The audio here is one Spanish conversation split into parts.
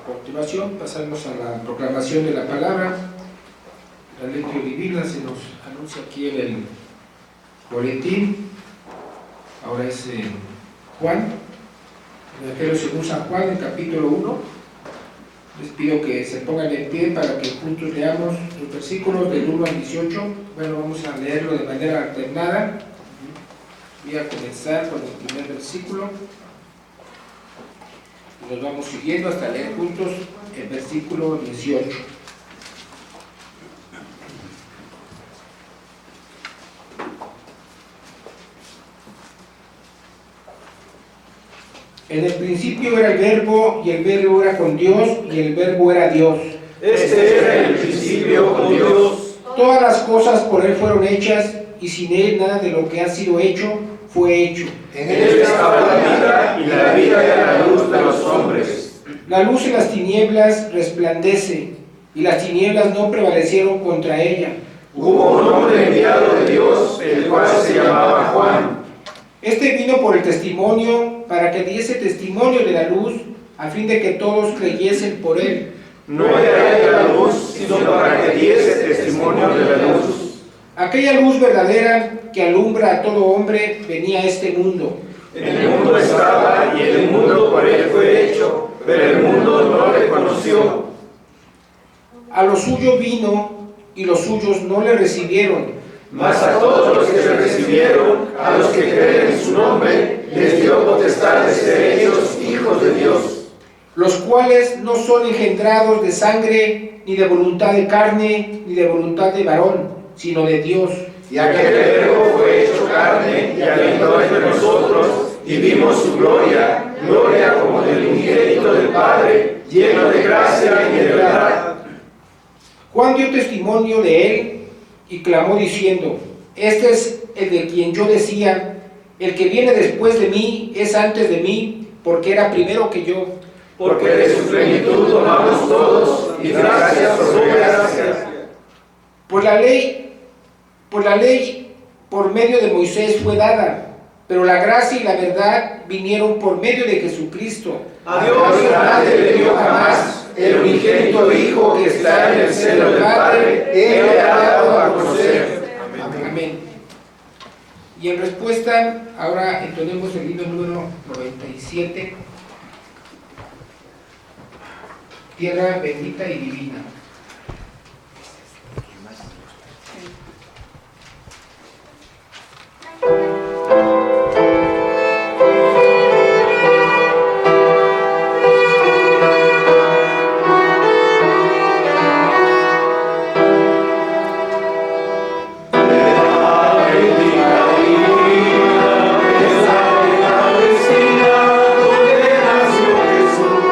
A continuación pasamos a la proclamación de la palabra. La lectura divina se nos anuncia aquí en el boletín. Ahora es Juan, el Evangelio según San Juan, el capítulo 1. Les pido que se pongan en pie para que juntos leamos los versículos del 1 al 18. Bueno, vamos a leerlo de manera alternada. Voy a comenzar con el primer versículo. Nos vamos siguiendo hasta leer juntos el versículo 18. En el principio era el Verbo, y el Verbo era con Dios, y el Verbo era Dios. Este era el principio con Dios. Todas las cosas por Él fueron hechas, y sin Él nada de lo que ha sido hecho fue hecho. En Él estaba la vida, y la vida era la luz de los hombres. La luz en las tinieblas resplandece, y las tinieblas no prevalecieron contra ella. Hubo un hombre enviado de Dios, el cual se llamaba Juan. Este vino por el testimonio, para que diese testimonio de la luz, a fin de que todos creyesen por él. No era él la luz, sino para que diese testimonio de la luz. Aquella luz verdadera que alumbra a todo hombre venía a este mundo. En el mundo estaba, y el mundo por él fue hecho, pero el mundo no le conoció. A lo suyo vino, y los suyos no le recibieron. Mas a todos los que le recibieron, a los que creen en su nombre, les dio potestad de ser hechos hijos de Dios. Los cuales no son engendrados de sangre, ni de voluntad de carne, ni de voluntad de varón, sino de Dios. Y aquel Verbo fue hecho carne y habitó entre nosotros, y vimos su gloria, gloria como del unigénito del Padre, lleno de gracia y de verdad. Juan dio testimonio de él y clamó diciendo: Este es el de quien yo decía, el que viene después de mí es antes de mí, porque era primero que yo. Porque de su plenitud tomamos todos, y gracias sobre gracias. Por la ley, por medio de Moisés fue dada, pero la gracia y la verdad vinieron por medio de Jesucristo. A Dios nadie le dio jamás, el unigénito Hijo que está en el seno del Padre, Él le ha dado a conocer. Amén. Y en respuesta, ahora entonemos el himno número 97. Tierra bendita y divina. Donde nació Jesús,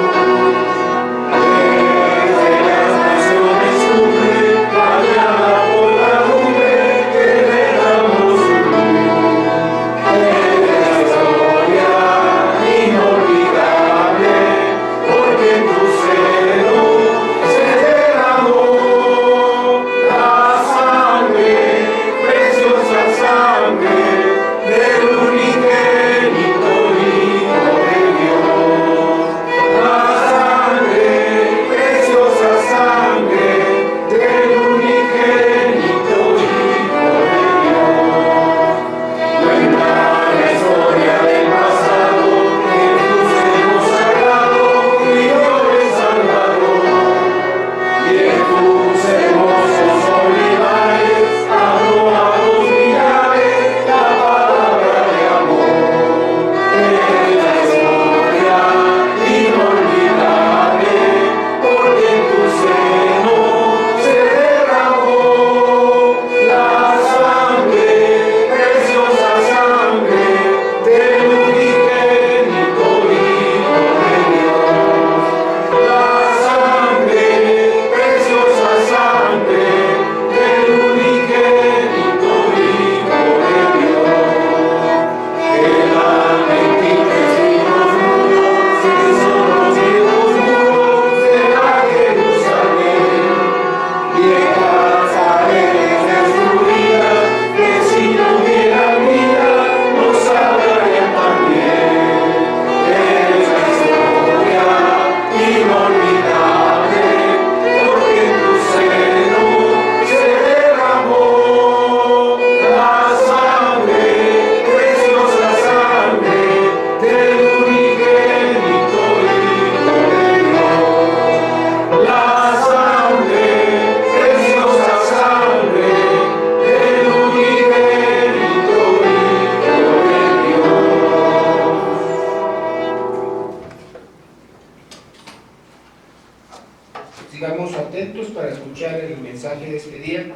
Sigamos atentos para escuchar el mensaje de este día,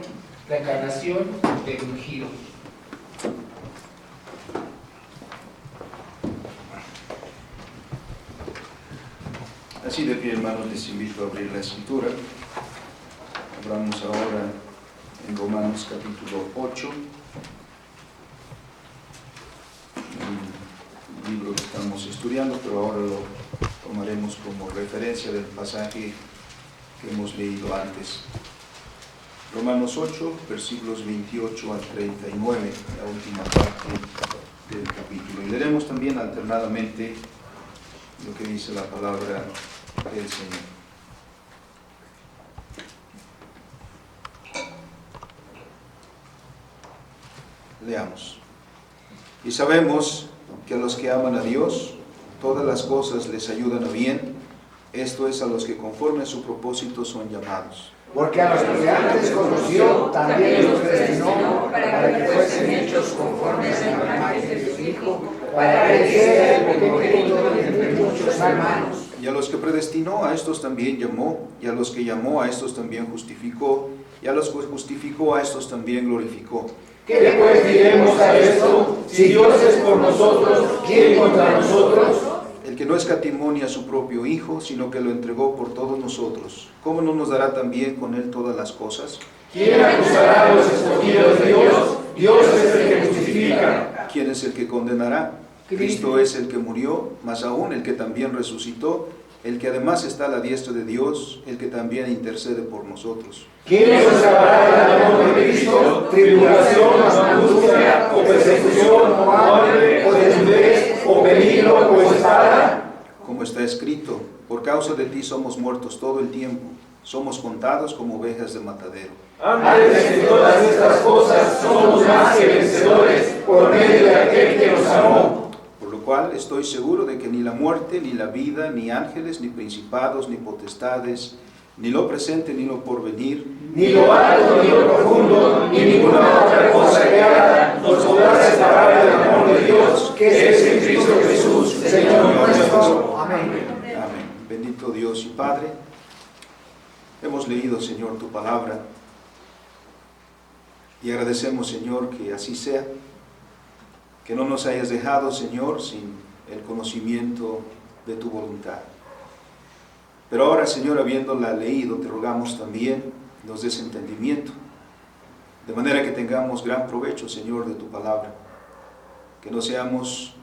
la encarnación del ungido. Así de pie, hermanos, les invito a abrir la escritura. Abramos ahora en Romanos capítulo 8, el libro que estamos estudiando, pero ahora lo tomaremos como referencia del pasaje que hemos leído antes. Romanos 8, versículos 28 al 39, la última parte del capítulo. Y leeremos también alternadamente lo que dice la palabra del Señor. Leamos. Y sabemos que a los que aman a Dios, todas las cosas les ayudan a bien, esto es, a los que conforme a su propósito son llamados. Porque a los que antes conoció, también los predestinó para que fuesen hechos conformes a la imagen de su Hijo, para que sea el primogénito entre muchos hermanos. Y a los que predestinó, a estos también llamó, y a los que llamó, a estos también justificó, y a los que justificó, a estos también glorificó. ¿Qué pues diremos a esto? Si Dios es por nosotros, ¿quién contra nosotros? El que no escatimó ni a su propio Hijo, sino que lo entregó por todos nosotros, ¿cómo no nos dará también con él todas las cosas? ¿Quién acusará a los escogidos de Dios? Dios es el que justifica. ¿Quién es el que condenará? Cristo es el que murió, más aún el que también resucitó, el que además está a la diestra de Dios, el que también intercede por nosotros. ¿Quién nos salvará del amor de Cristo? ¿Tribulación, o angustia, o persecución, o hambre, o desnudez, o peligro, o espada? Como está escrito, por causa de ti somos muertos todo el tiempo, somos contados como ovejas de matadero. Antes de todas estas cosas somos más que vencedores por medio de aquel que nos amó. Por lo cual estoy seguro de que ni la muerte, ni la vida, ni ángeles, ni principados, ni potestades, ni lo presente, ni lo porvenir, Ni lo alto, ni lo profundo, ni ninguna otra cosa creada nos podrá separar del amor de Dios, que es en Cristo Jesús, Señor nuestro. Amén. Amén. Bendito Dios y Padre, hemos leído, Señor, tu palabra y agradecemos, Señor, que así sea, que no nos hayas dejado, Señor, sin el conocimiento de tu voluntad. Pero ahora, Señor, habiéndola leído, te rogamos también nos des entendimiento, de manera que tengamos gran provecho, Señor, de tu palabra, que no seamos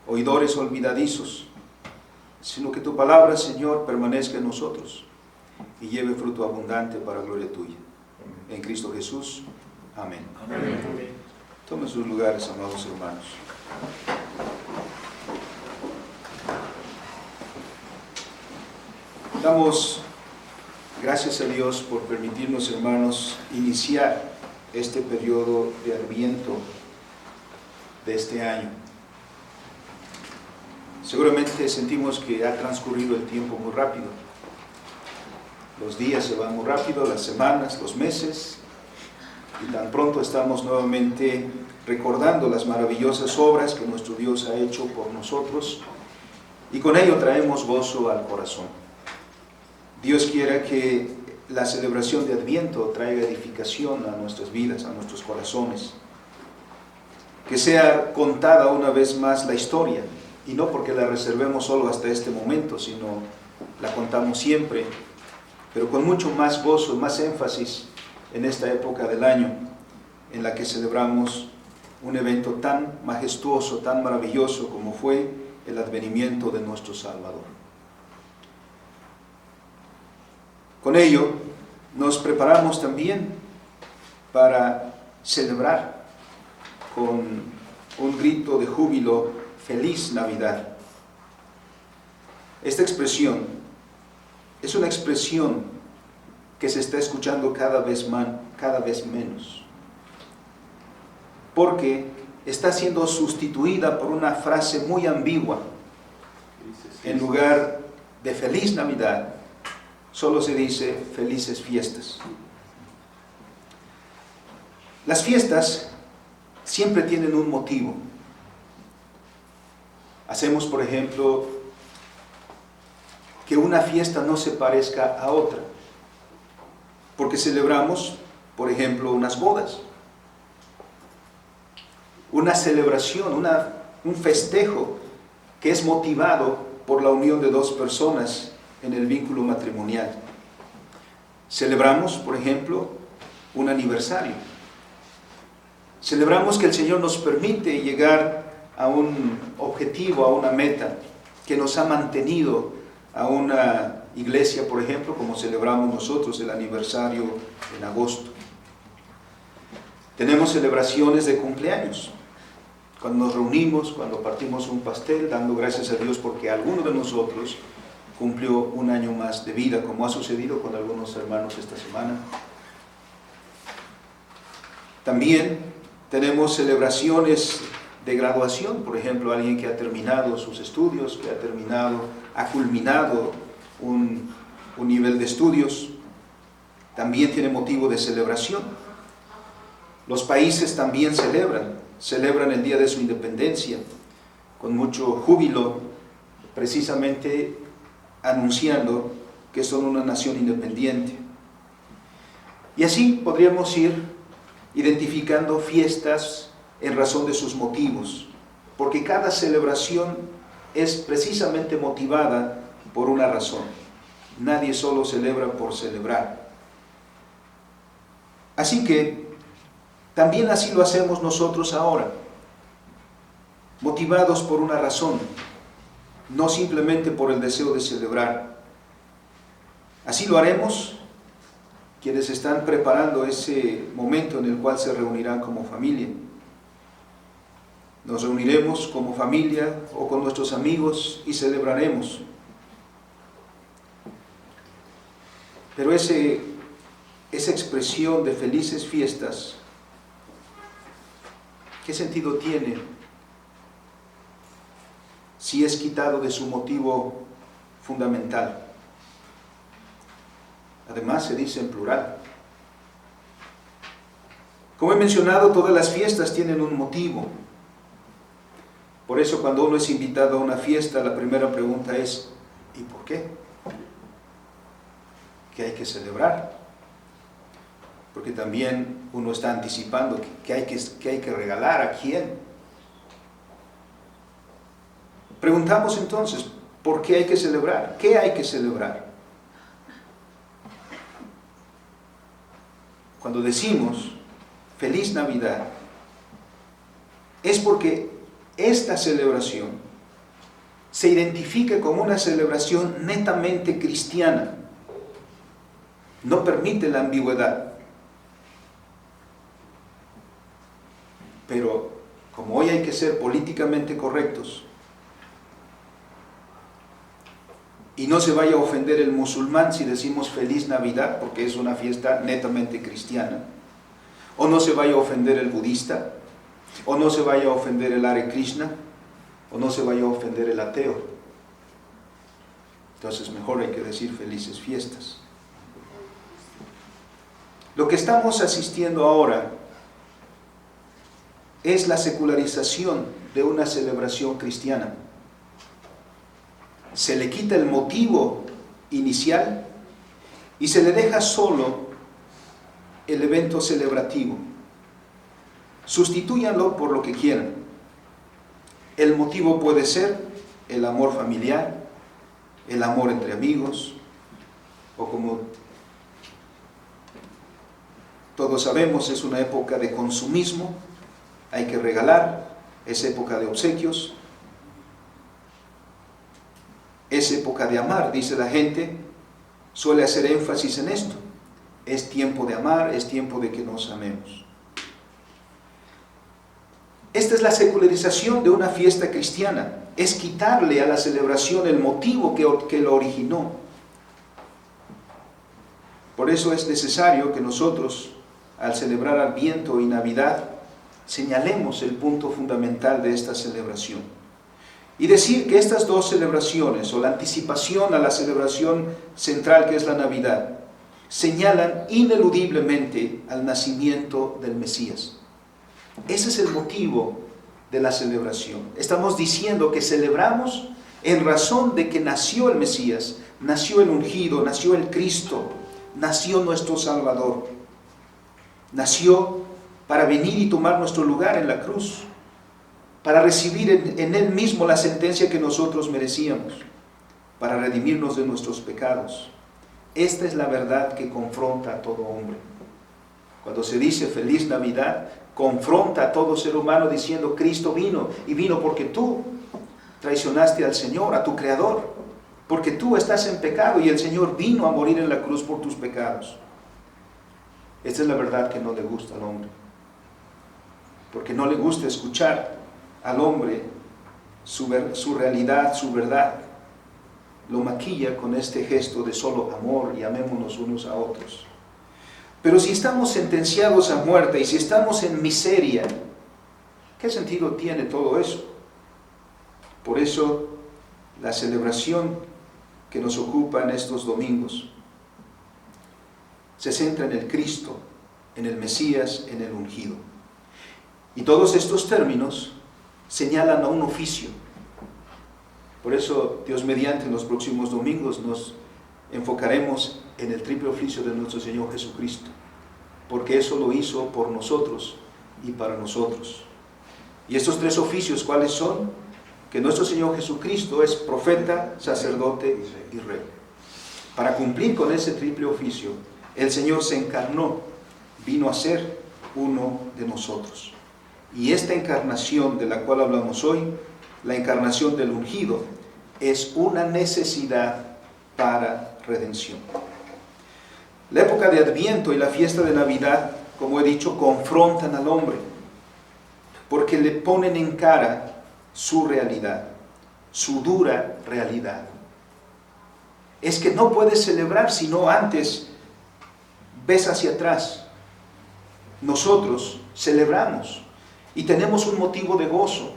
oidores olvidadizos, sino que tu palabra, Señor, permanezca en nosotros y lleve fruto abundante para gloria tuya. En Cristo Jesús. Amén. Amén. Tomen sus lugares, amados hermanos. Damos gracias a Dios por permitirnos, hermanos, iniciar este periodo de Adviento de este año. Seguramente sentimos que ha transcurrido el tiempo muy rápido. Los días se van muy rápido, las semanas, los meses, y tan pronto estamos nuevamente recordando las maravillosas obras que nuestro Dios ha hecho por nosotros, y con ello traemos gozo al corazón. Dios quiera que la celebración de Adviento traiga edificación a nuestras vidas, a nuestros corazones. Que sea contada una vez más la historia, y no porque la reservemos solo hasta este momento, sino la contamos siempre, pero con mucho más gozo, más énfasis en esta época del año, en la que celebramos un evento tan majestuoso, tan maravilloso como fue el advenimiento de nuestro Salvador. Con ello, nos preparamos también para celebrar con un grito de júbilo, ¡Feliz Navidad! Esta expresión es una expresión que se está escuchando cada vez menos, porque está siendo sustituida por una frase muy ambigua. En lugar de Feliz Navidad, solo se dice felices fiestas. Las fiestas siempre tienen un motivo. Hacemos, por ejemplo, que una fiesta no se parezca a otra, porque celebramos, por ejemplo, unas bodas, una celebración, un festejo que es motivado por la unión de dos personas en el vínculo matrimonial. Celebramos, por ejemplo, un aniversario. Celebramos que el Señor nos permite llegar a un objetivo, a una meta, que nos ha mantenido a una iglesia, por ejemplo, como celebramos nosotros el aniversario en agosto. Tenemos celebraciones de cumpleaños, cuando nos reunimos, cuando partimos un pastel, dando gracias a Dios porque alguno de nosotros cumplió un año más de vida, como ha sucedido con algunos hermanos esta semana. También tenemos celebraciones de graduación, por ejemplo, alguien que ha terminado sus estudios, ha culminado un nivel de estudios, también tiene motivo de celebración. Los países también celebran el día de su independencia con mucho júbilo, precisamente anunciando que son una nación independiente. Y así podríamos ir identificando fiestas en razón de sus motivos, porque cada celebración es precisamente motivada por una razón. Nadie solo celebra por celebrar. Así que también así lo hacemos nosotros ahora, motivados por una razón, no simplemente por el deseo de celebrar. Así lo haremos quienes están preparando ese momento en el cual se reunirán como familia. Nos reuniremos como familia o con nuestros amigos y celebraremos. Pero esa expresión de felices fiestas, ¿qué sentido tiene si es quitado de su motivo fundamental? Además se dice en plural. Como he mencionado, todas las fiestas tienen un motivo. Por eso cuando uno es invitado a una fiesta, la primera pregunta es, ¿y por qué? ¿Qué hay que celebrar? Porque también uno está anticipando qué hay que regalar, a quién. Preguntamos entonces, ¿por qué hay que celebrar? ¿Qué hay que celebrar? Cuando decimos Feliz Navidad, es porque esta celebración se identifica como una celebración netamente cristiana. No permite la ambigüedad. Pero como hoy hay que ser políticamente correctos y no se vaya a ofender el musulmán si decimos Feliz Navidad, porque es una fiesta netamente cristiana, o no se vaya a ofender el budista, o no se vaya a ofender el Hare Krishna, o no se vaya a ofender el ateo. Entonces mejor hay que decir felices fiestas. Lo que estamos asistiendo ahora es la secularización de una celebración cristiana. Se le quita el motivo inicial y se le deja solo el evento celebrativo. Sustitúyanlo por lo que quieran. El motivo puede ser el amor familiar, el amor entre amigos, o como todos sabemos, es una época de consumismo, hay que regalar, es época de obsequios, es época de amar, dice la gente, suele hacer énfasis en esto. Es tiempo de amar, es tiempo de que nos amemos. Esta es la secularización de una fiesta cristiana, es quitarle a la celebración el motivo que lo originó. Por eso es necesario que nosotros, al celebrar Adviento y Navidad, señalemos el punto fundamental de esta celebración. Y decir que estas dos celebraciones, o la anticipación a la celebración central que es la Navidad, señalan ineludiblemente al nacimiento del Mesías. Ese es el motivo de la celebración. Estamos diciendo que celebramos en razón de que nació el Mesías, nació el ungido, nació el Cristo, nació nuestro Salvador. Nació para venir y tomar nuestro lugar en la cruz, para recibir en Él mismo la sentencia que nosotros merecíamos, para redimirnos de nuestros pecados. Esta es la verdad que confronta a todo hombre. Cuando se dice feliz Navidad, confronta a todo ser humano diciendo: Cristo vino, y vino porque tú traicionaste al Señor, a tu Creador, porque tú estás en pecado y el Señor vino a morir en la cruz por tus pecados. Esta es la verdad que no le gusta al hombre, porque no le gusta escuchar al hombre su realidad, su verdad. Lo maquilla con este gesto de solo amor y amémonos unos a otros. Pero si estamos sentenciados a muerte y si estamos en miseria, ¿qué sentido tiene todo eso? Por eso la celebración que nos ocupa en estos domingos se centra en el Cristo, en el Mesías, en el ungido. Y todos estos términos señalan a un oficio. Por eso, Dios mediante, en los próximos domingos nos enfocaremos en el triple oficio de nuestro Señor Jesucristo, porque eso lo hizo por nosotros y para nosotros. Y estos tres oficios, ¿cuáles son? Que nuestro Señor Jesucristo es profeta, sacerdote y rey. Para cumplir con ese triple oficio, el Señor se encarnó, vino a ser uno de nosotros. Y esta encarnación de la cual hablamos hoy, la encarnación del ungido, es una necesidad para redención. La época de Adviento y la fiesta de Navidad, como he dicho, confrontan al hombre, porque le ponen en cara su realidad, su dura realidad. Es que no puedes celebrar si no antes ves hacia atrás. Nosotros celebramos y tenemos un motivo de gozo,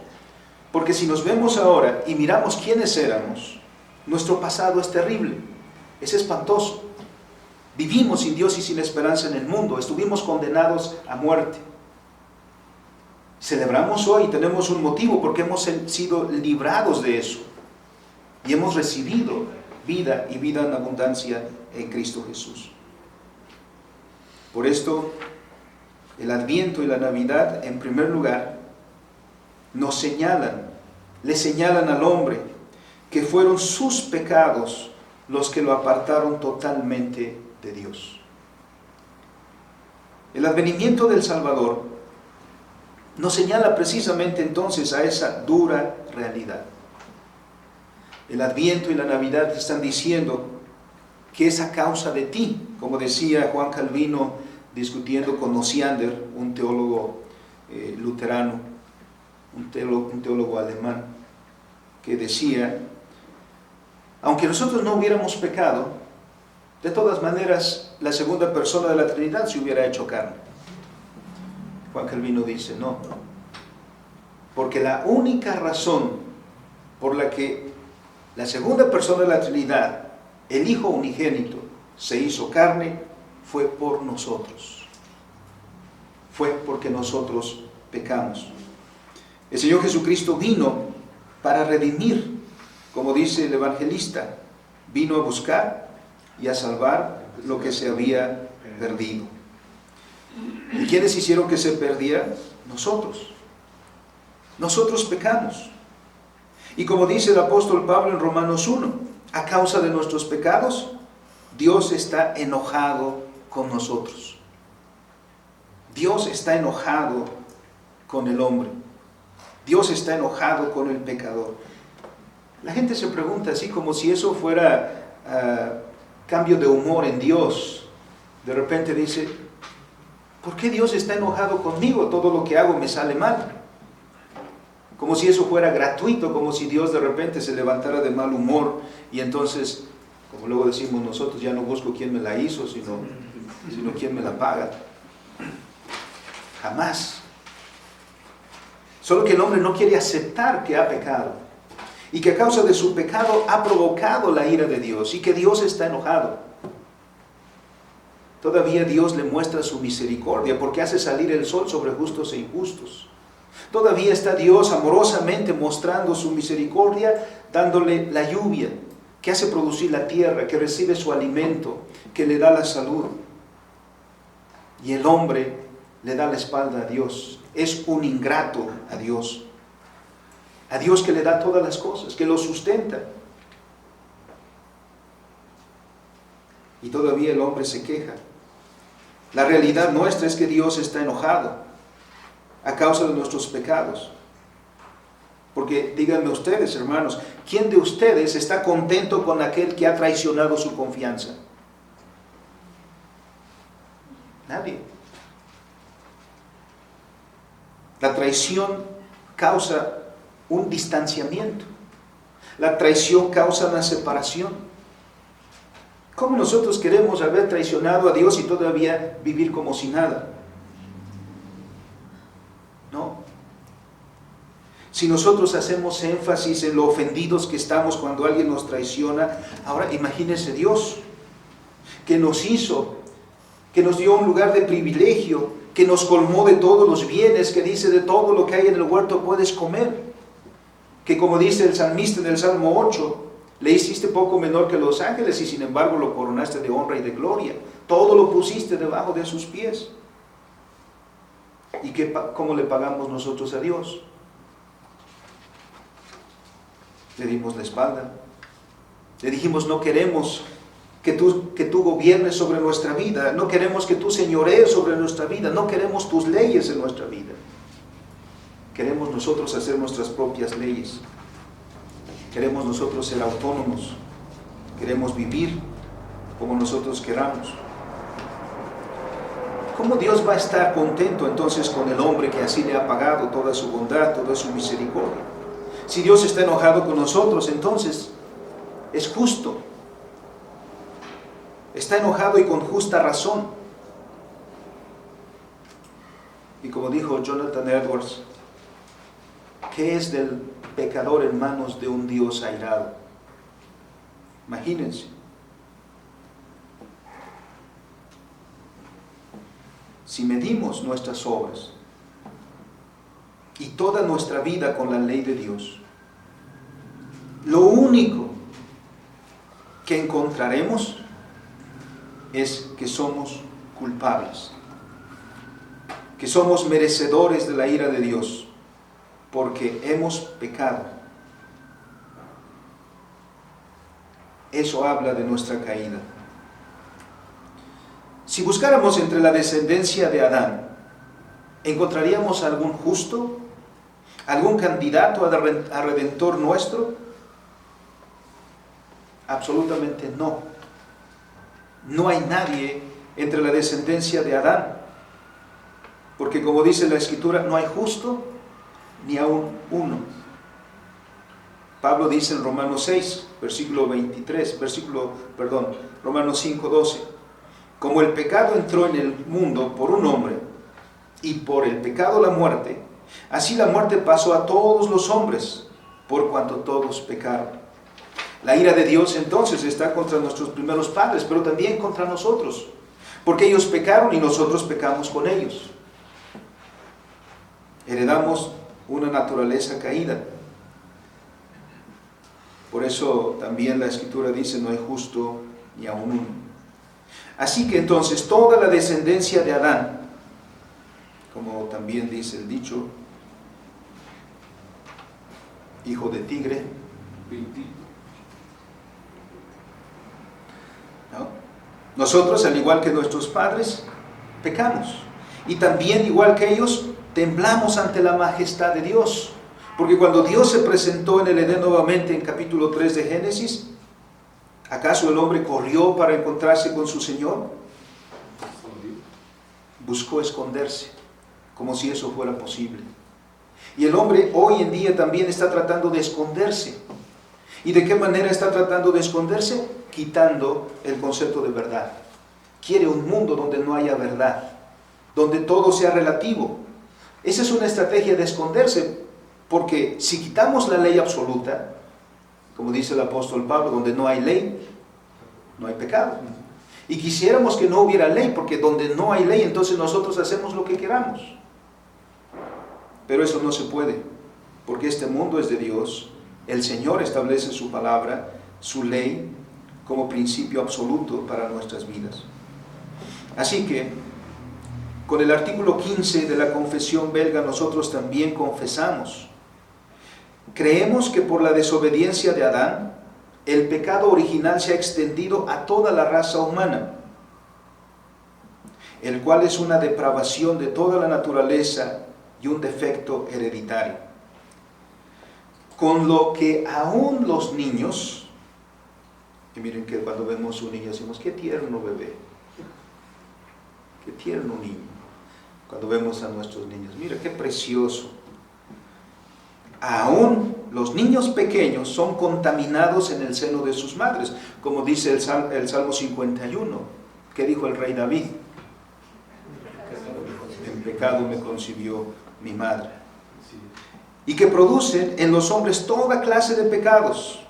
porque si nos vemos ahora y miramos quiénes éramos, nuestro pasado es terrible, es espantoso. Vivimos sin Dios y sin esperanza en el mundo, estuvimos condenados a muerte. Celebramos hoy y tenemos un motivo porque hemos sido librados de eso y hemos recibido vida y vida en abundancia en Cristo Jesús. Por esto, el Adviento y la Navidad, en primer lugar, nos señalan, le señalan al hombre que fueron sus pecados los que lo apartaron totalmente de Dios. El advenimiento del Salvador nos señala precisamente entonces a esa dura realidad. El Adviento y la Navidad están diciendo que es a causa de ti, como decía Juan Calvino discutiendo con Osiander, un teólogo luterano, un teólogo alemán, que decía: aunque nosotros no hubiéramos pecado, de todas maneras la segunda persona de la Trinidad se hubiera hecho carne. Juan Calvino dice: no, porque la única razón por la que la segunda persona de la Trinidad, el Hijo unigénito, se hizo carne, fue por nosotros. Fue porque nosotros pecamos. El Señor Jesucristo vino para redimir, como dice el evangelista, vino a buscar y a salvar lo que se había perdido. ¿Y quiénes hicieron que se perdiera? Nosotros. Nosotros pecamos. Y como dice el apóstol Pablo en Romanos 1, a causa de nuestros pecados, Dios está enojado con nosotros. Dios está enojado con el hombre. Dios está enojado con el pecador. La gente se pregunta así como si eso fuera cambio de humor en Dios. De repente dice: ¿por qué Dios está enojado conmigo? Todo lo que hago me sale mal. Como si eso fuera gratuito, como si Dios de repente se levantara de mal humor y entonces, como luego decimos nosotros, ya no busco quién me la hizo, sino quién me la paga. Jamás. Solo que el hombre no quiere aceptar que ha pecado y que a causa de su pecado ha provocado la ira de Dios y que Dios está enojado. Todavía Dios le muestra su misericordia porque hace salir el sol sobre justos e injustos. Todavía está Dios amorosamente mostrando su misericordia, dándole la lluvia que hace producir la tierra, que recibe su alimento, que le da la salud. Y el hombre le da la espalda a Dios. Es un ingrato a Dios. A Dios que le da todas las cosas, que lo sustenta. Y todavía el hombre se queja. La realidad nuestra es que Dios está enojado a causa de nuestros pecados. Porque díganme ustedes, hermanos, ¿quién de ustedes está contento con aquel que ha traicionado su confianza? Nadie. La traición causa un distanciamiento. La traición causa una separación. ¿Cómo nosotros queremos haber traicionado a Dios y todavía vivir como si nada? No. Si nosotros hacemos énfasis en lo ofendidos que estamos cuando alguien nos traiciona, ahora imagínense Dios, que nos hizo, que nos dio un lugar de privilegio, que nos colmó de todos los bienes, que dice de todo lo que hay en el huerto puedes comer, que como dice el salmista en el Salmo 8, le hiciste poco menor que los ángeles y sin embargo lo coronaste de honra y de gloria, todo lo pusiste debajo de sus pies. ¿Y cómo le pagamos nosotros a Dios? Le dimos la espalda, le dijimos no queremos que tú gobiernes sobre nuestra vida, no queremos que tú señorees sobre nuestra vida, no queremos tus leyes en nuestra vida. Queremos nosotros hacer nuestras propias leyes, queremos nosotros ser autónomos, queremos vivir como nosotros queramos. ¿Cómo Dios va a estar contento entonces con el hombre que así le ha pagado toda su bondad, toda su misericordia? Si Dios está enojado con nosotros, entonces es justo. Está enojado y con justa razón. Y como dijo Jonathan Edwards, ¿qué es del pecador en manos de un Dios airado? Imagínense. Si medimos nuestras obras y toda nuestra vida con la ley de Dios, lo único que encontraremos es que somos culpables, que somos merecedores de la ira de Dios, porque hemos pecado. Eso habla de nuestra caída. Si buscáramos entre la descendencia de Adán, ¿encontraríamos algún justo? ¿Algún candidato a redentor nuestro? Absolutamente no. No hay nadie entre la descendencia de Adán. Porque como dice la Escritura, no hay justo ni aún uno. Pablo dice en Romanos 6, Romanos 5, 12. Como el pecado entró en el mundo por un hombre, y por el pecado la muerte, así la muerte pasó a todos los hombres, por cuanto todos pecaron. La ira de Dios entonces está contra nuestros primeros padres, pero también contra nosotros, porque ellos pecaron y nosotros pecamos con ellos. Heredamos una naturaleza caída. Por eso también la Escritura dice, no hay justo ni aun uno. Así que entonces toda la descendencia de Adán, como también dice el dicho, hijo de tigre, ¿no? Nosotros, al igual que nuestros padres, pecamos. Y también, igual que ellos, temblamos ante la majestad de Dios. Porque cuando Dios se presentó en el Edén nuevamente en capítulo 3 de Génesis, ¿acaso el hombre corrió para encontrarse con su Señor? Buscó esconderse, como si eso fuera posible. Y el hombre hoy en día también está tratando de esconderse. ¿Y de qué manera está tratando de esconderse? Quitando el concepto de verdad. Quiere un mundo donde no haya verdad, donde todo sea relativo. Esa es una estrategia de esconderse, porque si quitamos la ley absoluta, como dice el apóstol Pablo, donde no hay ley, no hay pecado. Y quisiéramos que no hubiera ley, porque donde no hay ley, entonces nosotros hacemos lo que queramos. Pero eso no se puede, porque este mundo es de Dios, el Señor establece su palabra, su ley como principio absoluto para nuestras vidas. Así que, con el artículo 15 de la Confesión Belga, nosotros también confesamos: creemos que por la desobediencia de Adán, el pecado original se ha extendido a toda la raza humana, el cual es una depravación de toda la naturaleza y un defecto hereditario. Con lo que aún los niños, y miren que cuando vemos un niño decimos, qué tierno bebé, qué tierno niño. Cuando vemos a nuestros niños, mira qué precioso. Aún los niños pequeños son contaminados en el seno de sus madres, como dice el Salmo 51, que dijo el rey David: en pecado me concibió mi madre. Y que producen en los hombres toda clase de pecados,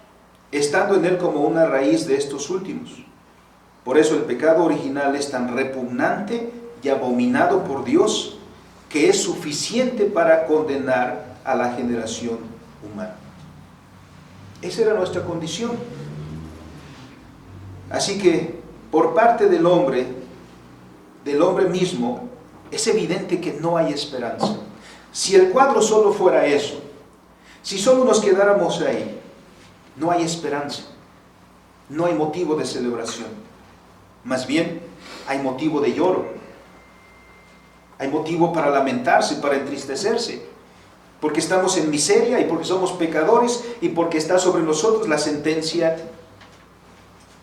estando en él como una raíz de estos últimos. Por eso el pecado original es tan repugnante y abominado por Dios, que es suficiente para condenar a la generación humana. Esa era nuestra condición. Así que, por parte del hombre mismo, es evidente que no hay esperanza. Si el cuadro solo fuera eso, si solo nos quedáramos ahí, no hay esperanza, no hay motivo de celebración. Más bien, hay motivo de lloro, hay motivo para lamentarse, para entristecerse, porque estamos en miseria y porque somos pecadores y porque está sobre nosotros la sentencia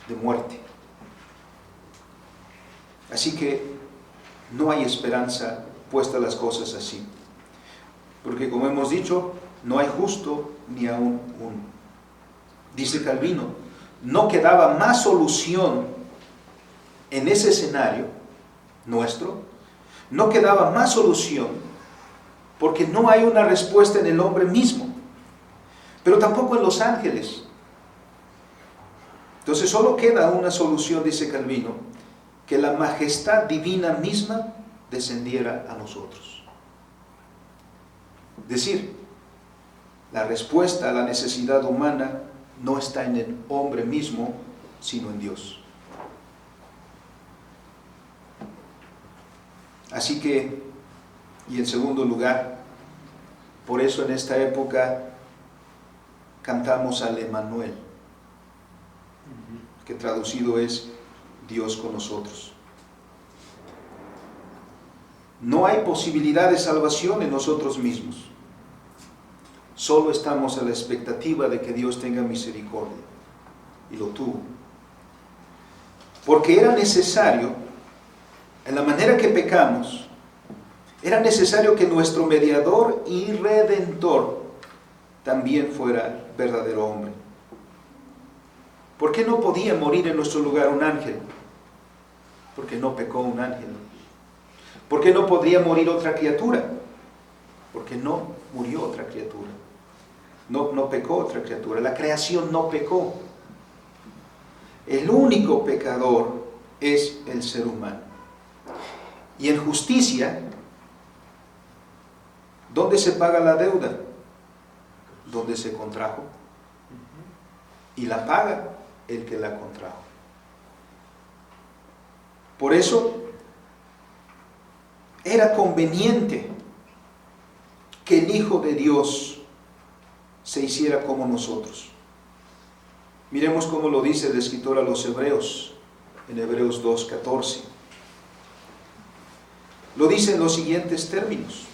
de muerte. Así que no hay esperanza puesta las cosas así. Porque como hemos dicho, no hay justo ni aún uno. Dice Calvino, no quedaba más solución en ese escenario nuestro, no quedaba más solución porque no hay una respuesta en el hombre mismo, pero tampoco en los ángeles. Entonces solo queda una solución, dice Calvino, que la majestad divina misma descendiera a nosotros. Es decir, la respuesta a la necesidad humana no está en el hombre mismo, sino en Dios. Así que, y en segundo lugar, por eso en esta época cantamos al Emmanuel, que traducido es Dios con nosotros. No hay posibilidad de salvación en nosotros mismos. Solo estamos a la expectativa de que Dios tenga misericordia. Y lo tuvo. Porque era necesario, en la manera que pecamos, era necesario que nuestro mediador y redentor también fuera verdadero hombre. ¿Por qué no podía morir en nuestro lugar un ángel? Porque no pecó un ángel. ¿Por qué no podría morir otra criatura? Porque no murió otra criatura. No pecó otra criatura. La creación no pecó. El único pecador es el ser humano. Y en justicia, ¿dónde se paga la deuda? Donde se contrajo. Y la paga el que la contrajo. Por eso era conveniente que el Hijo de Dios se hiciera como nosotros. Miremos cómo lo dice el escritor a los Hebreos, en Hebreos 2:14. Lo dice en los siguientes términos.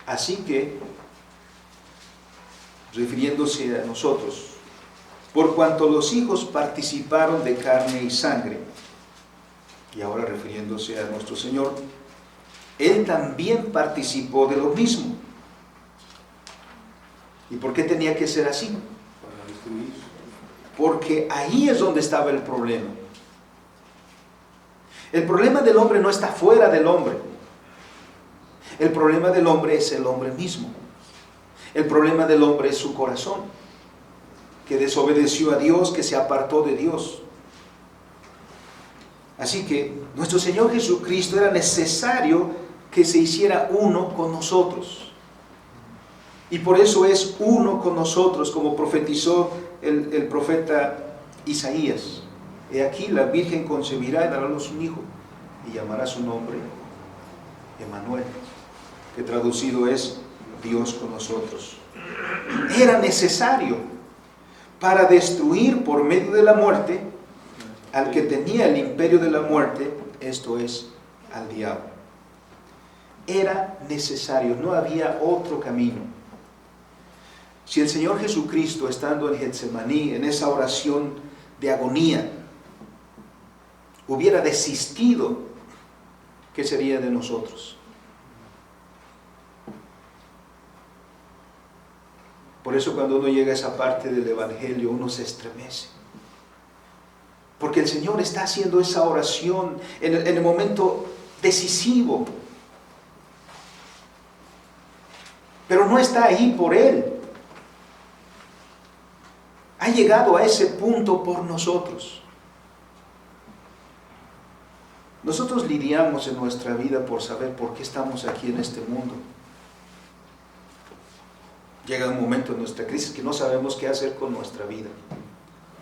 Así que, refiriéndose a nosotros, por cuanto los hijos participaron de carne y sangre, y ahora refiriéndose a nuestro Señor, Él también participó de lo mismo. ¿Y por qué tenía que ser así? Porque ahí es donde estaba el problema. El problema del hombre no está fuera del hombre. El problema del hombre es el hombre mismo. El problema del hombre es su corazón, que desobedeció a Dios, que se apartó de Dios. Así que nuestro Señor Jesucristo era necesario que se hiciera uno con nosotros. Y por eso es uno con nosotros, como profetizó el profeta Isaías: he aquí la Virgen concebirá y dará a luz un hijo, y llamará su nombre Emmanuel, que traducido es Dios con nosotros. Era necesario para destruir por medio de la muerte al que tenía el imperio de la muerte, esto es, al diablo. Era necesario, no había otro camino. Si el Señor Jesucristo, estando en Getsemaní, en esa oración de agonía, hubiera desistido, ¿qué sería de nosotros? Por eso cuando uno llega a esa parte del Evangelio, uno se estremece. Porque el Señor está haciendo esa oración en el momento decisivo. Pero no está ahí por Él. Ha llegado a ese punto por nosotros. Nosotros lidiamos en nuestra vida por saber por qué estamos aquí en este mundo. Llega un momento en nuestra crisis que no sabemos qué hacer con nuestra vida.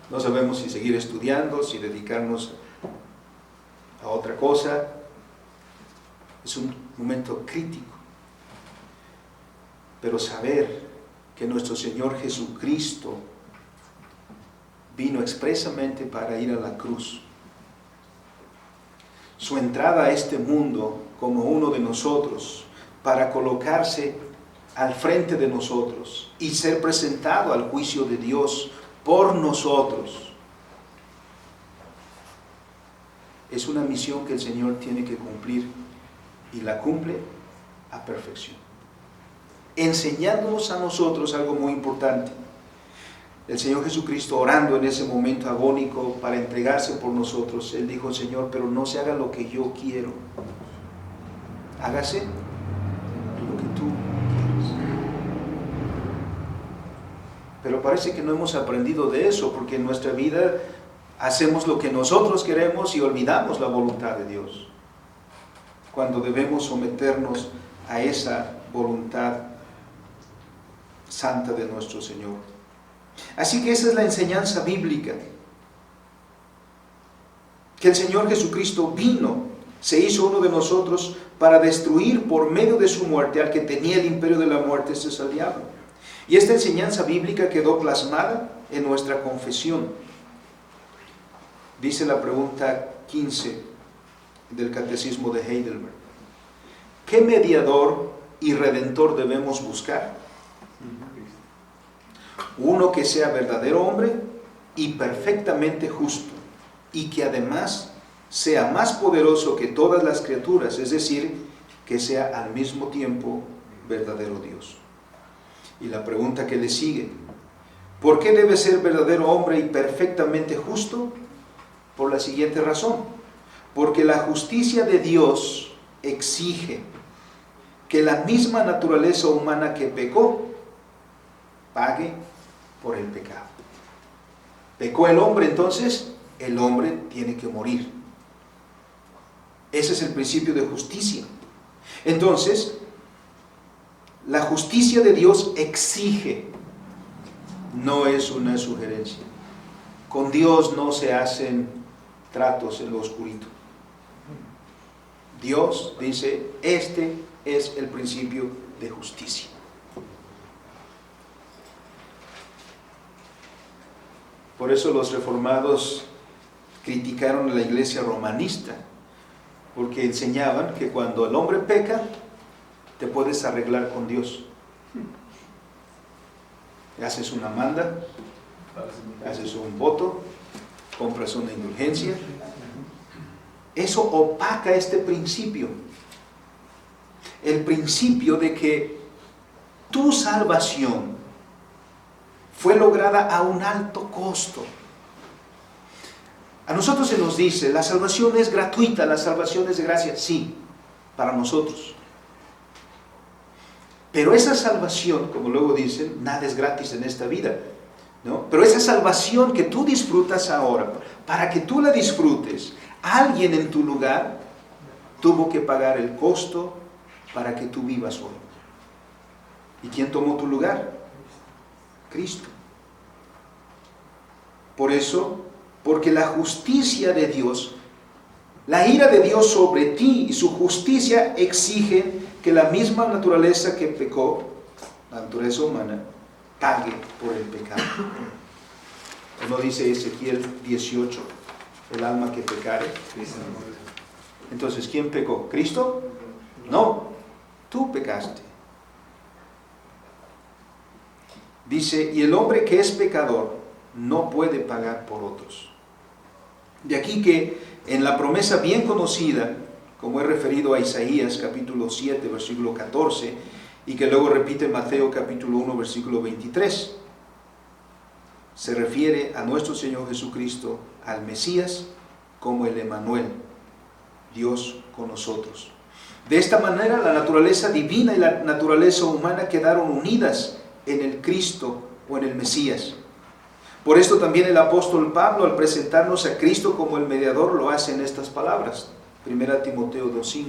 No sabemos si seguir estudiando, si dedicarnos a otra cosa. Es un momento crítico. Pero saber que nuestro Señor Jesucristo vino expresamente para ir a la cruz. Su entrada a este mundo como uno de nosotros, para colocarse al frente de nosotros y ser presentado al juicio de Dios por nosotros, es una misión que el Señor tiene que cumplir, y la cumple a perfección, enseñándonos a nosotros algo muy importante. El Señor Jesucristo, orando en ese momento agónico para entregarse por nosotros, Él dijo: Señor, pero no se haga lo que yo quiero, hágase lo que tú quieres. Pero parece que no hemos aprendido de eso, porque en nuestra vida hacemos lo que nosotros queremos y olvidamos la voluntad de Dios, cuando debemos someternos a esa voluntad santa de nuestro Señor. Así que esa es la enseñanza bíblica, que el Señor Jesucristo vino, se hizo uno de nosotros para destruir por medio de su muerte al que tenía el imperio de la muerte, este es el diablo. Y esta enseñanza bíblica quedó plasmada en nuestra confesión. Dice la pregunta 15 del Catecismo de Heidelberg: ¿qué mediador y redentor debemos buscar? Uno que sea verdadero hombre y perfectamente justo, y que además sea más poderoso que todas las criaturas, es decir, que sea al mismo tiempo verdadero Dios. Y la pregunta que le sigue: ¿por qué debe ser verdadero hombre y perfectamente justo? Por la siguiente razón: porque la justicia de Dios exige que la misma naturaleza humana que pecó pague por el pecado. Pecó el hombre, entonces el hombre tiene que morir. Ese es el principio de justicia. Entonces, la justicia de Dios exige, no es una sugerencia. Con Dios no se hacen tratos en lo oscurito. Dios dice: este es el principio de justicia. Por eso los reformados criticaron a la iglesia romanista, porque enseñaban que cuando el hombre peca, te puedes arreglar con Dios. Haces una manda, haces un voto, compras una indulgencia. Eso opaca este principio. El principio de que tu salvación fue lograda a un alto costo. A nosotros se nos dice: la salvación es gratuita, la salvación es de gracia. Sí, para nosotros. Pero esa salvación, como luego dicen, nada es gratis en esta vida, ¿no? Pero esa salvación que tú disfrutas ahora, para que tú la disfrutes, alguien en tu lugar tuvo que pagar el costo para que tú vivas hoy. ¿Y quién tomó tu lugar? Cristo. Por eso, porque la justicia de Dios, la ira de Dios sobre ti y su justicia exigen que la misma naturaleza que pecó, la naturaleza humana, pague por el pecado. ¿No dice Ezequiel 18, el alma que pecare? Entonces, ¿quién pecó? ¿Cristo? No, tú pecaste. Dice, y el hombre que es pecador no puede pagar por otros. De aquí que en la promesa bien conocida, como he referido a Isaías capítulo 7, versículo 14, y que luego repite Mateo capítulo 1, versículo 23, se refiere a nuestro Señor Jesucristo, al Mesías, como el Emmanuel, Dios con nosotros. De esta manera, la naturaleza divina y la naturaleza humana quedaron unidas en el Cristo o en el Mesías. Por esto también el apóstol Pablo, al presentarnos a Cristo como el mediador, lo hace en estas palabras. 1 Timoteo 2:5.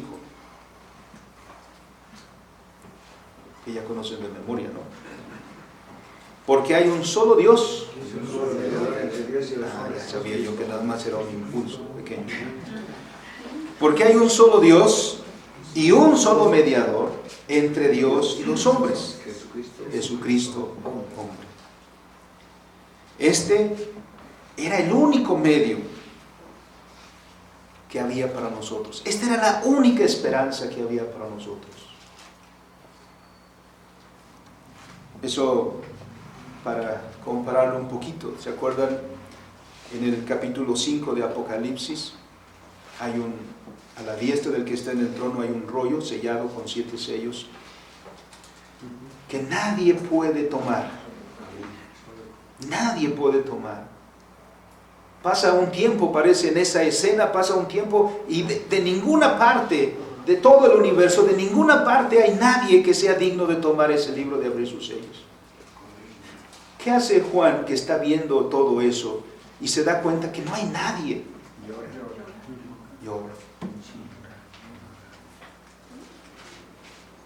Que ya conocen de memoria, ¿no? Porque hay un solo Dios. Ya sabía yo que nada más era un impulso pequeño. Porque hay un solo Dios y un solo mediador entre Dios y los hombres, Jesucristo, hombre. Este era el único medio que había para nosotros. Esta era la única esperanza que había para nosotros. Eso, para compararlo un poquito, ¿se acuerdan? En el capítulo 5 de Apocalipsis, a la diestra del que está en el trono hay un rollo sellado con 7 sellos que nadie puede tomar. Nadie puede tomar. Pasa un tiempo, parece en esa escena, pasa un tiempo y de ninguna parte, de todo el universo, de ninguna parte hay nadie que sea digno de tomar ese libro, de abrir sus sellos. ¿Qué hace Juan que está viendo todo eso y se da cuenta que no hay nadie? Llora.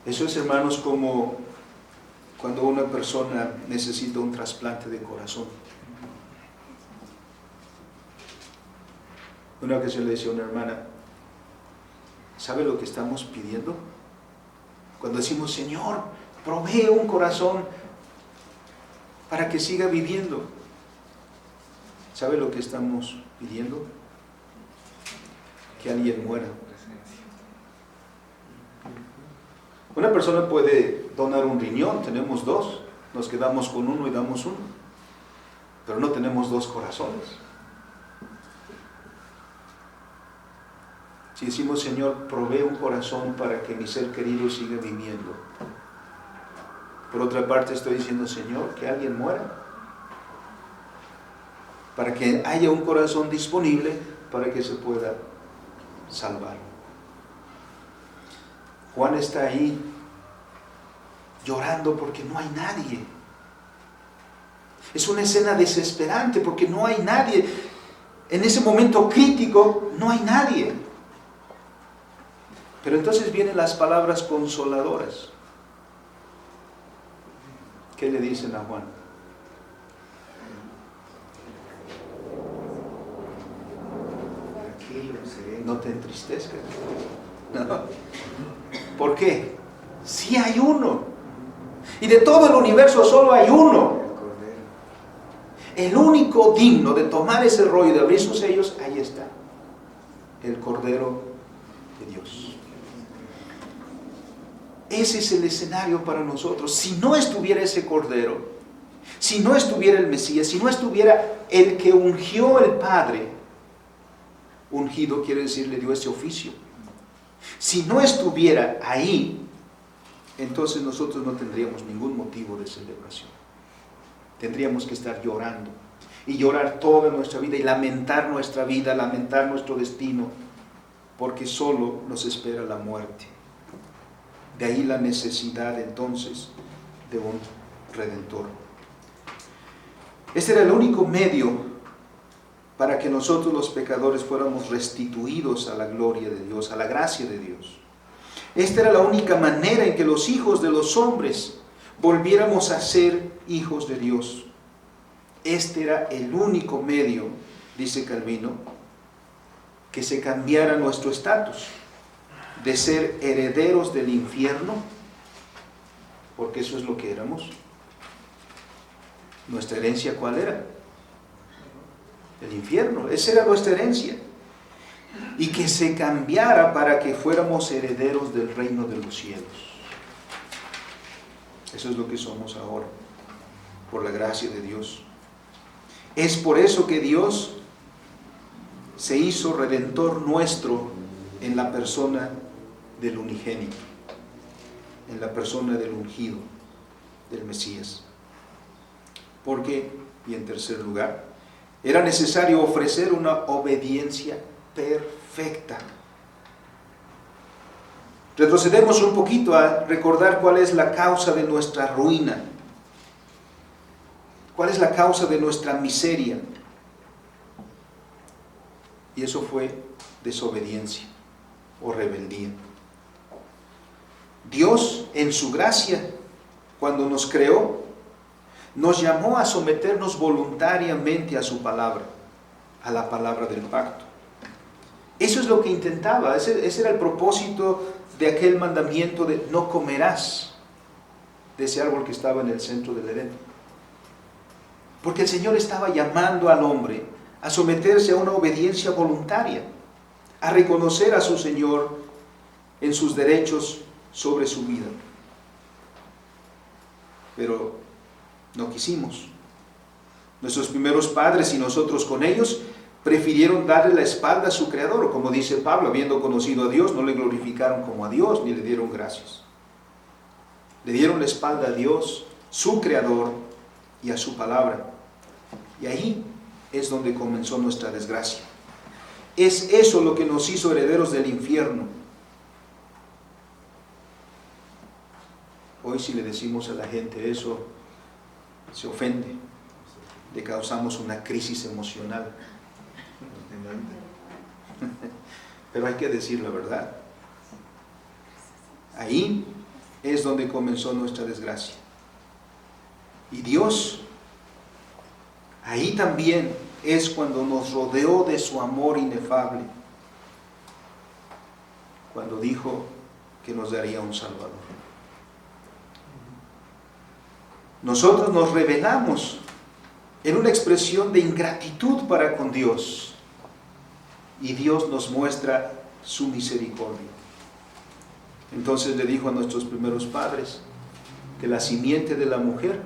Eso es, hermanos, como cuando una persona necesita un trasplante de corazón. Una ocasión le decía a una hermana, ¿sabe lo que estamos pidiendo? Cuando decimos, Señor, provee un corazón para que siga viviendo. ¿Sabe lo que estamos pidiendo? Que alguien muera. Una persona puede donar un riñón, tenemos 2, nos quedamos con uno y damos uno, pero no tenemos 2 corazones. Si decimos, Señor, provee un corazón para que mi ser querido siga viviendo, por otra parte estoy diciendo, Señor, que alguien muera, para que haya un corazón disponible para que se pueda salvar. Juan está ahí llorando porque no hay nadie. Es una escena desesperante porque no hay nadie. En ese momento crítico no hay nadie. Pero entonces vienen las palabras consoladoras. ¿Qué le dicen a Juan? No te entristezcas. No. ¿Por qué? Si hay uno. Y de todo el universo solo hay uno. El único digno de tomar ese rollo y de abrir sus sellos, ahí está. El Cordero de Dios. Ese es el escenario para nosotros. Si no estuviera ese Cordero, si no estuviera el Mesías, si no estuviera el que ungió el Padre, ungido quiere decir le dio ese oficio. Si no estuviera ahí, entonces nosotros no tendríamos ningún motivo de celebración. Tendríamos que estar llorando y llorar toda nuestra vida y lamentar nuestra vida, lamentar nuestro destino, porque solo nos espera la muerte. De ahí la necesidad entonces de un Redentor. Este era el único medio para que nosotros los pecadores fuéramos restituidos a la gloria de Dios, a la gracia de Dios. Esta era la única manera en que los hijos de los hombres volviéramos a ser hijos de Dios. este era el único medio, dice Calvino, que se cambiara nuestro estatus de ser herederos del infierno, porque eso es lo que éramos. ¿Nuestra herencia cuál era? El infierno. Esa era nuestra herencia. Y que se cambiara para que fuéramos herederos del reino de los cielos. Eso es lo que somos ahora, por la gracia de Dios. Es por eso que Dios se hizo redentor nuestro en la persona del unigénito, en la persona del ungido, del Mesías. Porque, y en tercer lugar, era necesario ofrecer una obediencia perfecta. Retrocedemos un poquito a recordar cuál es la causa de nuestra ruina, cuál es la causa de nuestra miseria. Y eso fue desobediencia o rebeldía. Dios, en su gracia, cuando nos creó, nos llamó a someternos voluntariamente a su palabra, a la palabra del pacto. Eso es lo que intentaba, ese era el propósito de aquel mandamiento de no comerás de ese árbol que estaba en el centro del Edén. Porque el Señor estaba llamando al hombre a someterse a una obediencia voluntaria, a reconocer a su Señor en sus derechos sobre su vida. Pero no quisimos. Nuestros primeros padres y nosotros con ellos prefirieron darle la espalda a su Creador. Como dice Pablo, habiendo conocido a Dios, no le glorificaron como a Dios, ni le dieron gracias. Le dieron la espalda a Dios, su Creador, y a su palabra. Y ahí es donde comenzó nuestra desgracia. Es eso lo que nos hizo herederos del infierno. Hoy si le decimos a la gente eso, se ofende. Le causamos una crisis emocional. Pero hay que decir la verdad. Ahí es donde comenzó nuestra desgracia. Y Dios, ahí también es cuando nos rodeó de su amor inefable, cuando dijo que nos daría un Salvador. Nosotros nos rebelamos en una expresión de ingratitud para con Dios, y Dios nos muestra su misericordia. Entonces le dijo a nuestros primeros padres que la simiente de la mujer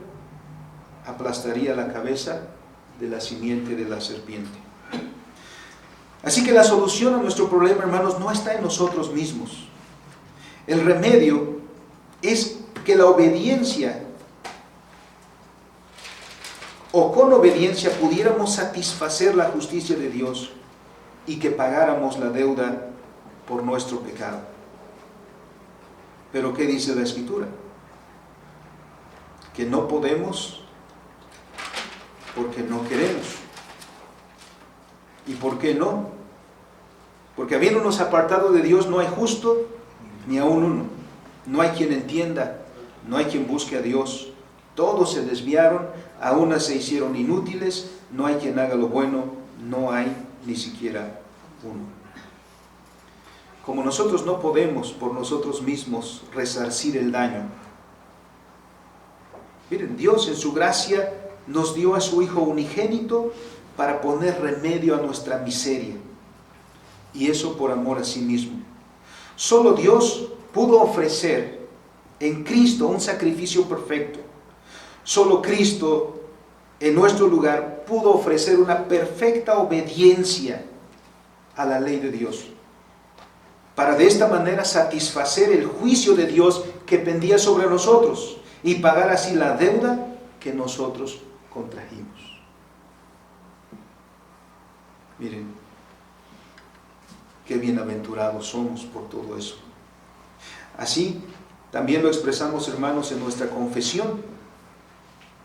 aplastaría la cabeza de la simiente de la serpiente. Así que la solución a nuestro problema, hermanos, no está en nosotros mismos. El remedio es que la obediencia, o con obediencia, pudiéramos satisfacer la justicia de Dios y que pagáramos la deuda por nuestro pecado. Pero ¿qué dice la Escritura? Que no podemos porque no queremos. ¿Y por qué no? Porque habiéndonos apartado de Dios no hay justo ni aun uno. No hay quien entienda, no hay quien busque a Dios. Todos se desviaron, a unas se hicieron inútiles, no hay quien haga lo bueno, no hay ni siquiera uno. Como nosotros no podemos por nosotros mismos resarcir el daño, miren, Dios en su gracia nos dio a su Hijo unigénito para poner remedio a nuestra miseria, y eso por amor a sí mismo. Solo Dios pudo ofrecer en Cristo un sacrificio perfecto. Solo Cristo en nuestro lugar pudo ofrecer una perfecta obediencia a la ley de Dios, para de esta manera satisfacer el juicio de Dios que pendía sobre nosotros y pagar así la deuda que nosotros contrajimos. Miren, qué bienaventurados somos por todo eso. Así también lo expresamos, hermanos, en nuestra confesión,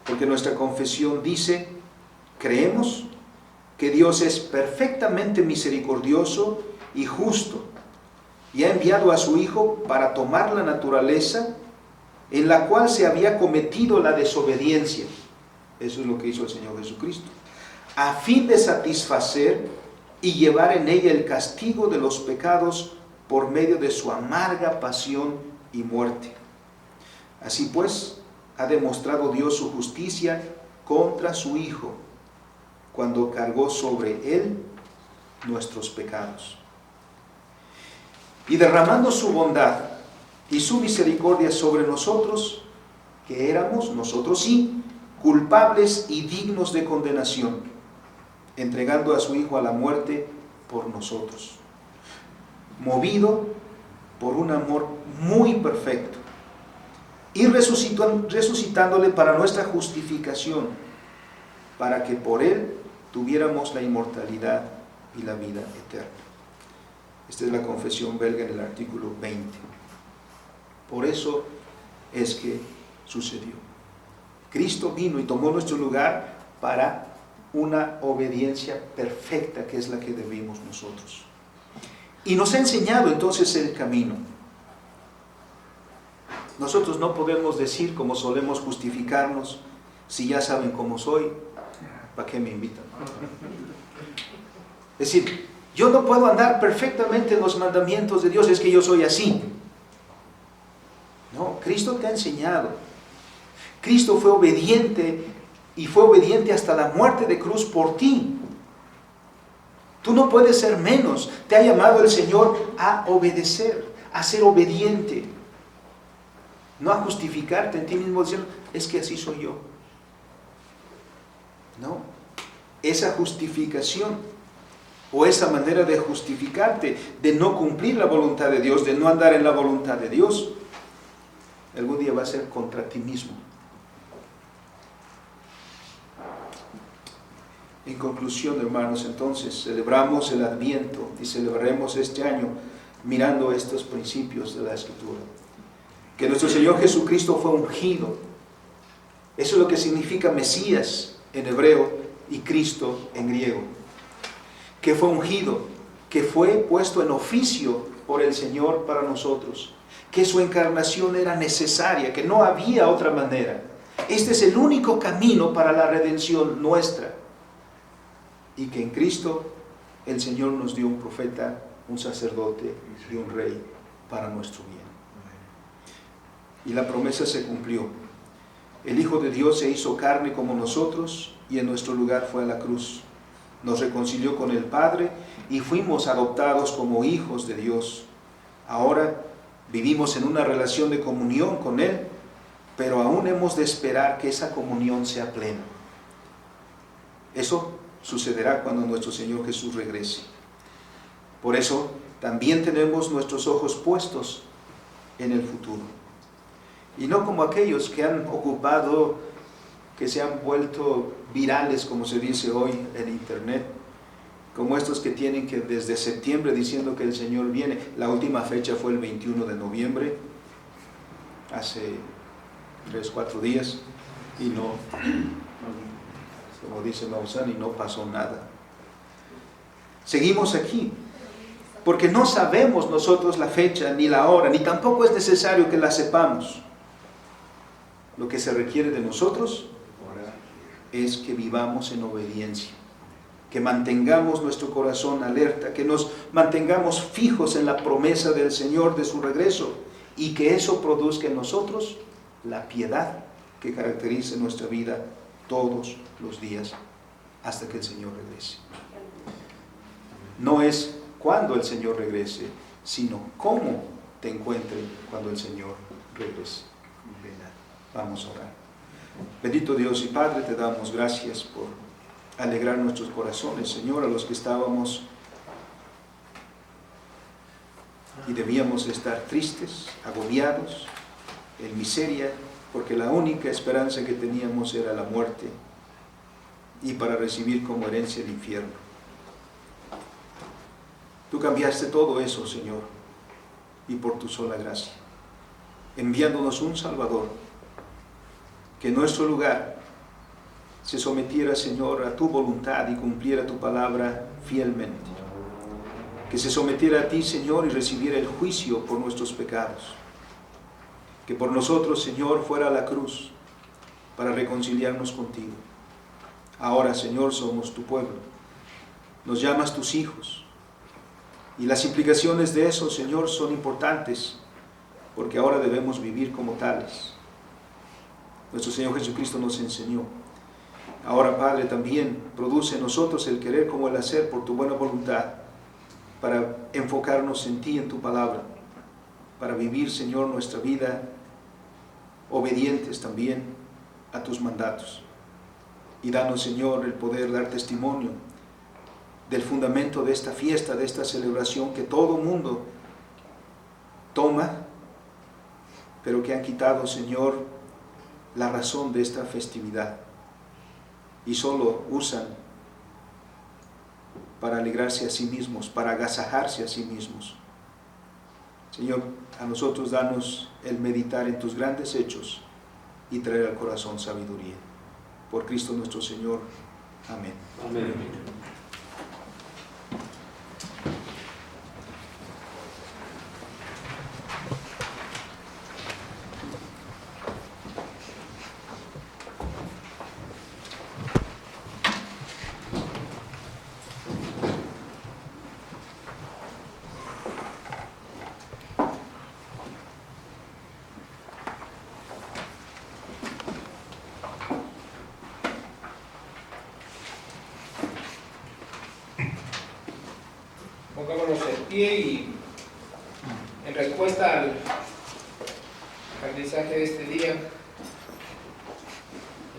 porque nuestra confesión dice: creemos que Dios es perfectamente misericordioso y justo, y ha enviado a su Hijo para tomar la naturaleza en la cual se había cometido la desobediencia, Eso es lo que hizo el Señor Jesucristo. A fin de satisfacer y llevar en ella el castigo de los pecados por medio de su amarga pasión y muerte. Así pues, ha demostrado Dios su justicia contra su Hijo, cuando cargó sobre Él nuestros pecados. Y derramando su bondad y su misericordia sobre nosotros, que éramos, nosotros sí, culpables y dignos de condenación, entregando a su Hijo a la muerte por nosotros, movido por un amor muy perfecto, y resucitándole para nuestra justificación, para que por Él tuviéramos la inmortalidad y la vida eterna. Esta es la confesión belga en el artículo 20. Por eso es que sucedió. Cristo vino y tomó nuestro lugar para una obediencia perfecta, que es la que debemos nosotros. Y nos ha enseñado entonces el camino. Nosotros no podemos decir, como solemos justificarnos, si ya saben cómo soy, ¿para qué me invitan? Es decir, yo no puedo andar perfectamente en los mandamientos de Dios, es que yo soy así. No, Cristo te ha enseñado. Cristo fue obediente y fue obediente hasta la muerte de cruz por ti. Tú no puedes ser menos. Te ha llamado el Señor a obedecer, a ser obediente. No a justificarte en ti mismo diciendo, es que así soy yo. No, esa justificación o esa manera de justificarte, de no cumplir la voluntad de Dios, de no andar en la voluntad de Dios, algún día va a ser contra ti mismo. En conclusión, hermanos, entonces celebramos el Adviento y celebraremos este año mirando estos principios de la Escritura. Que nuestro Señor Jesucristo fue ungido. Eso es lo que significa Mesías en hebreo y Cristo en griego. Que fue ungido, que fue puesto en oficio por el Señor para nosotros. Que su encarnación era necesaria, que no había otra manera. Este es el único camino para la redención nuestra. Y que en Cristo el Señor nos dio un profeta, un sacerdote y un rey para nuestro bien. Y la promesa se cumplió. El Hijo de Dios se hizo carne como nosotros y en nuestro lugar fue a la cruz. Nos reconcilió con el Padre y fuimos adoptados como hijos de Dios. Ahora vivimos en una relación de comunión con Él, pero aún hemos de esperar que esa comunión sea plena. Eso sucederá cuando nuestro Señor Jesús regrese. Por eso también tenemos nuestros ojos puestos en el futuro. Y no como aquellos que han ocupado, que se han vuelto virales, como se dice hoy en internet, como estos que tienen que desde septiembre diciendo que el Señor viene. La última fecha fue el 21 de noviembre, hace 3-4 días, y no, como dice Maussan, y no pasó nada. Seguimos aquí, porque no sabemos nosotros la fecha, ni la hora, ni tampoco es necesario que la sepamos. Lo que se requiere de nosotros es que vivamos en obediencia, que mantengamos nuestro corazón alerta, que nos mantengamos fijos en la promesa del Señor de su regreso, y que eso produzca en nosotros la piedad que caracterice nuestra vida todos los días hasta que el Señor regrese. No es cuando el Señor regrese, sino cómo te encuentre cuando el Señor regrese. Vamos a orar. Bendito Dios y Padre, te damos gracias por alegrar nuestros corazones, Señor, a los que estábamos y debíamos estar tristes, agobiados, en miseria, porque la única esperanza que teníamos era la muerte y para recibir como herencia el infierno. Tú cambiaste todo eso, Señor, y por tu sola gracia, enviándonos un Salvador, que en nuestro lugar se sometiera, Señor, a tu voluntad y cumpliera tu palabra fielmente. Que se sometiera a ti, Señor, y recibiera el juicio por nuestros pecados. Que por nosotros, Señor, fuera a la cruz para reconciliarnos contigo. Ahora, Señor, somos tu pueblo. Nos llamas tus hijos. Y las implicaciones de eso, Señor, son importantes, porque ahora debemos vivir como tales. Nuestro Señor Jesucristo nos enseñó. Ahora, Padre, también produce en nosotros el querer como el hacer por tu buena voluntad, para enfocarnos en ti, en tu palabra, para vivir, Señor, nuestra vida obedientes también a tus mandatos. Y danos, Señor, el poder dar testimonio del fundamento de esta fiesta, de esta celebración que todo mundo toma, pero que han quitado, Señor, la razón de esta festividad y solo usan para alegrarse a sí mismos, para agasajarse a sí mismos. Señor, a nosotros danos el meditar en tus grandes hechos y traer al corazón sabiduría. Por Cristo nuestro Señor. Amén. Amén. Pongámonos en pie y en respuesta al mensaje de este día,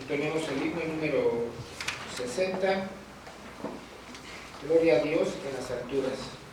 entonemos el himno número 60, Gloria a Dios en las alturas.